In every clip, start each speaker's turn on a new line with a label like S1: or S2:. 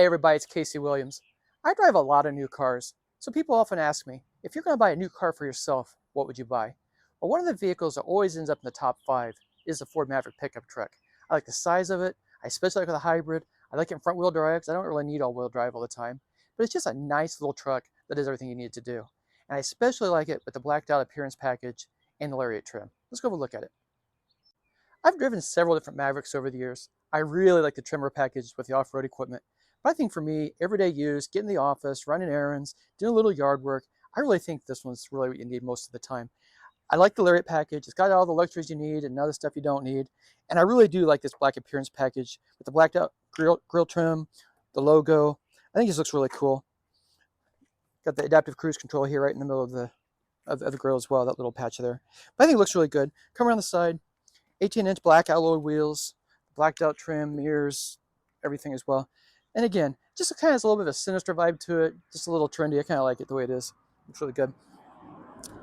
S1: Hey everybody, it's Casey Williams. I drive a lot of new cars, so people often ask me, if you're going to buy a new car for yourself, what would you buy? Well, one of the vehicles that always ends up in the top 5 is the Ford Maverick pickup truck. I like the size of it. I especially like the hybrid. I like it in front wheel drive because I don't really need all wheel drive all the time. But it's just a nice little truck that does everything you need it to do. And I especially like it with the blacked out appearance package and the Lariat trim. Let's go have a look at it. I've driven several different Mavericks over the years. I really like the trimmer package with the off-road equipment. But I think for me, everyday use, getting in the office, running errands, doing a little yard work, I really think this one's really what you need most of the time. I like the Lariat package. It's got all the luxuries you need and other stuff you don't need. And I really do like this black appearance package with the blacked out grill trim, the logo. I think this looks really cool. Got the adaptive cruise control here right in the middle of the grill as well, that little patch there. But I think it looks really good. Come around the side, 18-inch black alloy wheels, blacked out trim, mirrors, everything as well. And again, just kind of has a little bit of a sinister vibe to it, just a little trendy. I kind of like it the way it is. It's really good.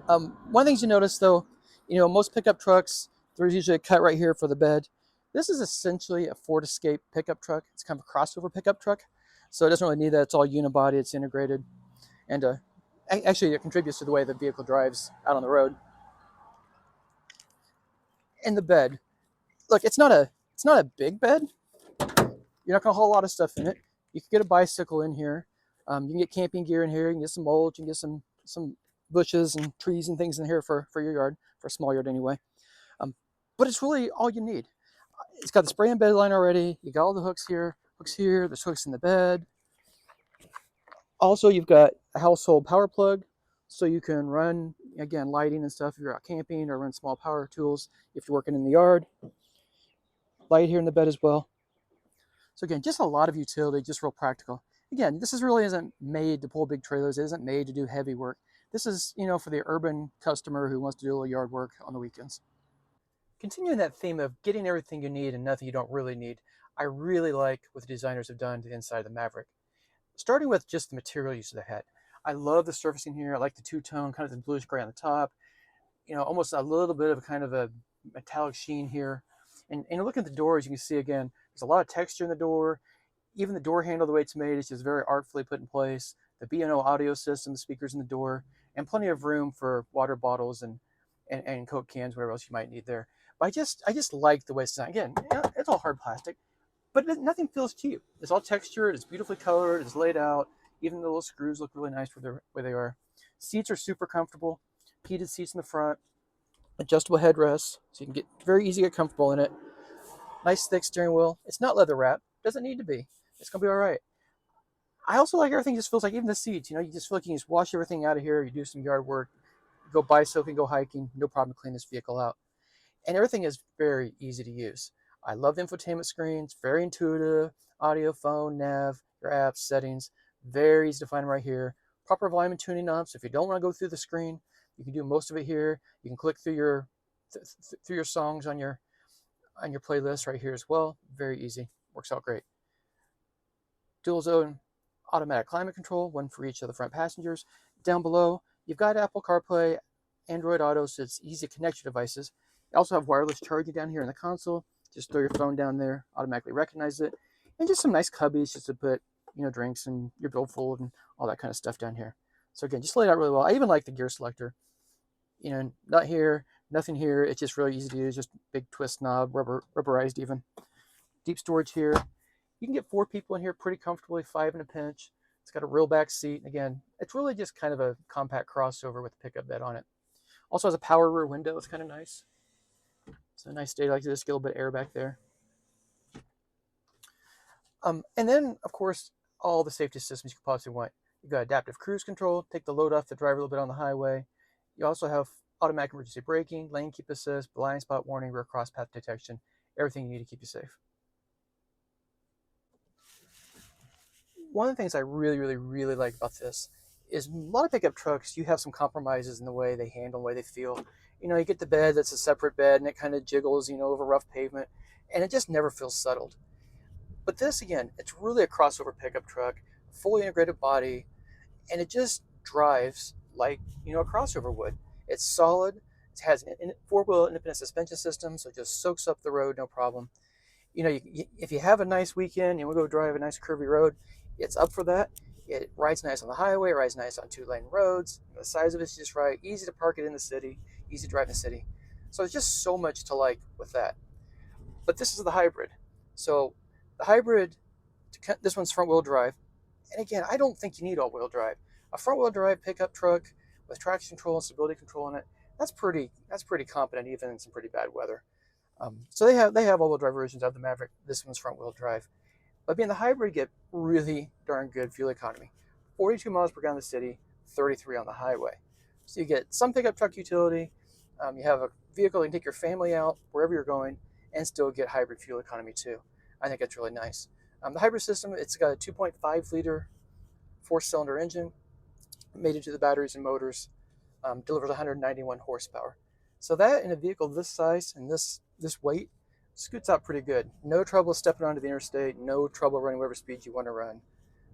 S1: One of the things you notice though, most pickup trucks, there's usually a cut right here for the bed. This is essentially a Ford Escape pickup truck. It's kind of a crossover pickup truck. So it doesn't really need that. It's all unibody, it's integrated. And actually it contributes to the way the vehicle drives out on the road. And the bed, look, it's not a big bed. You're not going to haul a lot of stuff in it. You can get a bicycle in here. You can get camping gear in here. You can get some mulch. You can get some bushes and trees and things in here for your yard, for a small yard anyway. But it's really all you need. It's got the spray and bed line already. You got all the hooks here. There's hooks in the bed. Also, you've got a household power plug, so you can run, again, lighting and stuff if you're out camping, or run small power tools if you're working in the yard. Light here in the bed as well. So again, just a lot of utility, just real practical. Again, this really isn't made to pull big trailers. It isn't made to do heavy work. This is, for the urban customer who wants to do a little yard work on the weekends. Continuing that theme of getting everything you need and nothing you don't really need, I really like what the designers have done to the inside of the Maverick. Starting with just the material use of the head. I love the surfacing here. I like the two-tone, kind of the bluish gray on the top. Almost a little bit of kind of a metallic sheen here. And look at the doors, you can see again, there's a lot of texture in the door. Even the door handle, the way it's made, is just very artfully put in place. The B&O audio system, the speakers in the door, and plenty of room for water bottles and Coke cans, whatever else you might need there. But I just like the way it's designed. Again, it's all hard plastic, but nothing feels cheap. It's all textured, it's beautifully colored, it's laid out. Even the little screws look really nice where they are. Seats are super comfortable. Heated seats in the front. Adjustable headrests, so you can get very easy to get comfortable in it. Nice thick steering wheel. It's not leather wrap. Doesn't need to be. It's going to be all right. I also like everything just feels like, even the seats, you just feel like you can just wash everything out of here. You do some yard work, go bicycling, go hiking, no problem to clean this vehicle out. And everything is very easy to use. I love the infotainment screen. It's very intuitive. Audio, phone, nav, your apps, settings. Very easy to find right here. Proper volume and tuning knobs. So if you don't want to go through the screen, you can do most of it here. You can click through your songs on your playlist right here as well. Very easy. Works out great. Dual zone automatic climate control, one for each of the front passengers. Down below, you've got Apple CarPlay, Android Auto, so it's easy to connect your devices. You also have wireless charging down here in the console. Just throw your phone down there, automatically recognize it. And just some nice cubbies just to put, drinks and your billfold and all that kind of stuff down here. So again, just laid out really well. I even like the gear selector. Not here, nothing here. It's just really easy to use. Just big twist knob, rubberized even. Deep storage here. You can get 4 people in here pretty comfortably, 5 in a pinch. It's got a real back seat. Again, it's really just kind of a compact crossover with a pickup bed on it. Also has a power rear window. It's kind of nice. It's a nice day like this. Get a little bit of air back there. And then, of course, all the safety systems you could possibly want. You've got adaptive cruise control, take the load off the driver a little bit on the highway. You also have automatic emergency braking, lane keep assist, blind spot warning, rear cross path detection, everything you need to keep you safe. One of the things I really, really, really like about this is a lot of pickup trucks, you have some compromises in the way they handle, the way they feel. You get the bed that's a separate bed and it kind of jiggles, over rough pavement, and it just never feels settled. But this, again, it's really a crossover pickup truck, fully integrated body, and it just drives like, a crossover would. It's solid. It has an 4-wheel independent suspension system, so it just soaks up the road, no problem. If you have a nice weekend and we go drive a nice curvy road, It's up for that. It rides nice on the highway, rides nice on 2-lane roads. The size of it's just right. Easy to park it in the city, easy to drive in the city. So there's just so much to like with that. But this is the hybrid. So the hybrid, this one's front wheel drive. And again, I don't think you need all wheel drive. A front wheel drive pickup truck with traction control and stability control in it, that's pretty competent even in some pretty bad weather. So they have all wheel drive versions of the Maverick. This one's front wheel drive. But being the hybrid, you get really darn good fuel economy. 42 miles per gallon in the city, 33 on the highway. So you get some pickup truck utility. You have a vehicle that can take your family out wherever you're going and still get hybrid fuel economy too. I think that's really nice. The hybrid system, it's got a 2.5 liter 4-cylinder engine made into the batteries and motors, delivers 191 horsepower. So that in a vehicle this size and this weight scoots out pretty good. No trouble stepping onto the interstate, no trouble running whatever speed you want to run,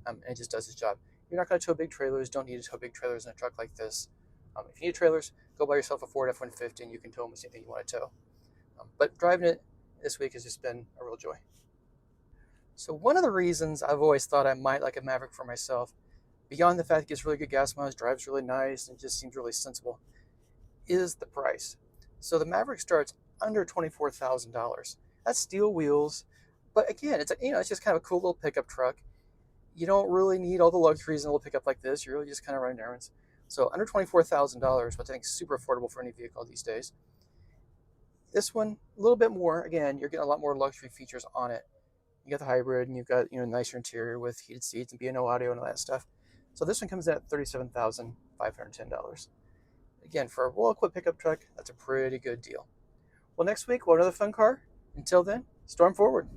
S1: and it just does its job. You're not going to tow big trailers, don't need to tow big trailers in a truck like this. If you need trailers, go buy yourself a Ford F-150 and you can tow almost anything you want to tow. But driving it this week has just been a real joy. So one of the reasons I've always thought I might like a Maverick for myself, beyond the fact it gets really good gas mileage, drives really nice, and just seems really sensible, is the price. So the Maverick starts under $24,000. That's steel wheels, but again, it's just kind of a cool little pickup truck. You don't really need all the luxuries in a little pickup like this. You're really just kind of running errands. So under $24,000, which I think is super affordable for any vehicle these days. This one, a little bit more. Again, you're getting a lot more luxury features on it. You got the hybrid, and you've got nicer interior with heated seats and B&O audio and all that stuff. So this one comes in at $37,510. Again, for a well-equipped pickup truck, that's a pretty good deal. Well, next week we'll have another fun car. Until then, storm forward.